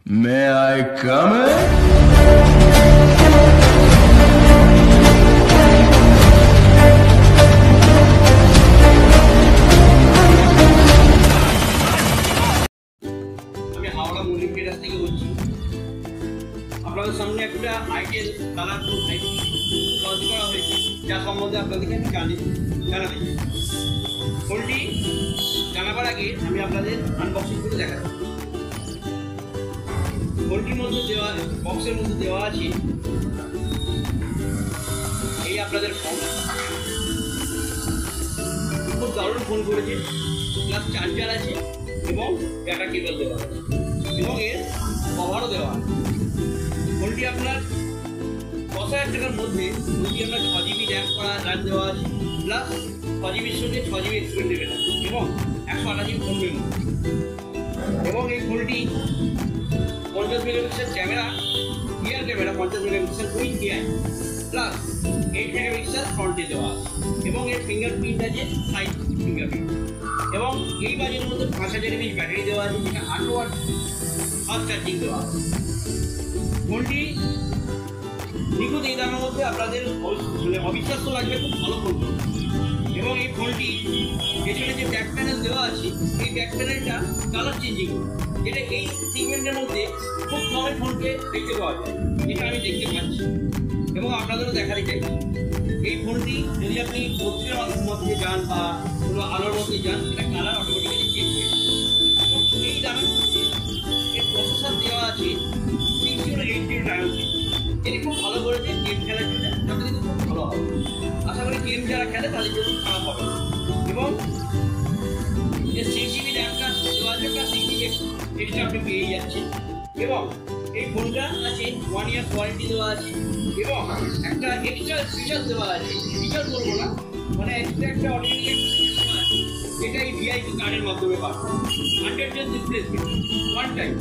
May I come in? আমি হাওড়া মল্লিকের কাছ থেকে বলছি। আপনাদের সামনে একটা আইটেল কালারফুল আইটেল লঞ্চ করা হয়েছে, যার সম্বন্ধে আপনাদেরকে আমি জানাতে চাই। ফোনটি জানাবার আগে আমি আপনাদের আনবক্সিং করে দেখাচ্ছি। ফোনটির মধ্যে দেওয়া বক্সের মধ্যে দেওয়া আছে এই আপনাদের ফোন। খুব দারুণ ফোন করেছে, প্লাস চার্জার আছে এবং ডাটা কেবল দেওয়া আছে এবং এর কভারও দেওয়া আছে। ফোনটি আপনার 10,000 টাকার মধ্যে ফোনটি আপনার 6GB র্যাম দেওয়া আছে, প্লাস 6GBর সঙ্গে 6GB এক্সপেন্ডেবল এবং 128GB ফোন মেমোরি। এবং এই ফোনটি 50 megapixel camera, rear camera 50 megapixel with AI, plus 8 megapixel ফ্রন্টে দেওয়া আছে এবং এর ফিঙ্গারপ্রিন্ট আছে 5 ফিঙ্গারপ্রিন্ট। এবং এই বাজেটের মধ্যে 5000 mAh ব্যাটারি দেওয়া আছে, যেটা 8 ওয়াট ফাস্ট চার্জিং দেওয়া আছে। ফোনটি নিখুঁত এই দামের মধ্যে আপনাদের অবিশ্বাস্য লাগবে, খুব ভালো ফোন। এবং এই ফোনটি পেছনে যে ব্যাক প্যানেল দেওয়া আছে, এই ব্যাক প্যানেলটা কালার চেঞ্জিং, যেটা এই সিগমেন্টের মধ্যে খুব কমে ফোনকে দেখতে পাওয়া যায়, যেটা আমি দেখতে পাচ্ছি এবং আপনাদেরও দেখাতে চাই। এই ফোনটি যদি আপনি পত্রিকার মধ্যে যান বা কোনো আলোর মধ্যে যান, এটা কালার অটোমেটিক্যালি চেঞ্জ হয়ে যায়। এবং এই দামের মধ্যে এর প্রসেসর দেওয়া আছে 6080 ডায়োড, এটি খুব ভালো করেছে গেম খেলার জন্য, যাতে কিন্তু খুব ভালো হবে। আশা করি গেম যারা খেলে তাদের জন্য খারাপ হবে। এবং এর 6GB র্যামটা দেওয়া আছে, প্লাস 6GB এক্সট্রা আপনি পেয়ে যাচ্ছেন। এবং এই ফোনটা আছে 1 ইয়ার ওয়ারেন্টি দেওয়া আছে এবং একটা এক্সট্রা ফিচার দেওয়া আছে, ফিচার বলবো না, মানে একটা অর্ডিনারি দেওয়া আছে, যেটা এই ভিআইপি কার্ডের মাধ্যমে পাবেন। 100 ডেজ রিপ্লেসমেন্ট ওয়ান টাইম।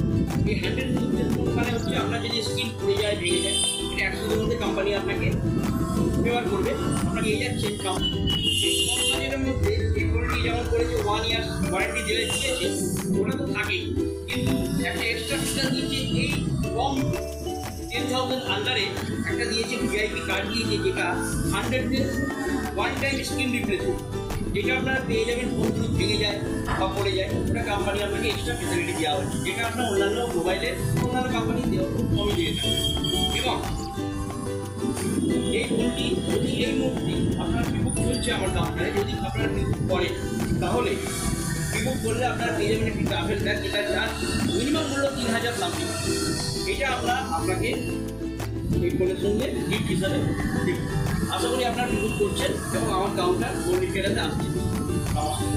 এই 100 ডেজ রিপ্লেসমেন্ট মানে হচ্ছে আপনার যদি স্ক্রিন পড়ে যায়, ভেঙে যায়, এটা 100 দিনের মধ্যে কোম্পানি আপনাকে ব্যবহার করবে, আপনাকে এই যাচ্ছেন কোম্পানি। এই কম বাজেটের মধ্যে এই ফোনটি যেমন করেছে 1 ইয়ার ওয়ারেন্টি দিয়েছে, ওটা তো থাকেই, কিন্তু একটা এক্সট্রা ফিচার দিয়েছে এই কম 10,000 আন্ডারে একটা দিয়েছে ভিআইপি কার্ড দিয়েছে, যেটা 100 days one time screen replacement, যেটা আপনারা পেয়ে যাবেন। ফোন যদি ভেঙে যায় বা পড়ে যায়, ওটা কোম্পানি আপনাকে এক্সট্রা ফেসিলিটি দেওয়া হচ্ছে, যেটা আপনার অন্যান্য মোবাইলে অন্যান্য কোম্পানি দেওয়া খুব কমই দিয়ে থাকে। এবং এই ফোনটি যদি এই মুহূর্তে আপনার রিবুক চলছে আমার কাউন্টারে, যদি আপনারা রিবুক করেন, তাহলে রিবুক করলে আপনারা পেয়ে যাবেন একটি ট্রাভেল ব্যাগ, যেটা যার মিনিমাম মূল্য 3000 সামথিং। এটা আমরা আপনাকে এই ফোনের সঙ্গে গিফট হিসাবে দিব। আশা করি আপনারা রিবুক করছেন এবং আমার কাউন্টার মল্লিক কেরাতে আসছেন। নমস্কার।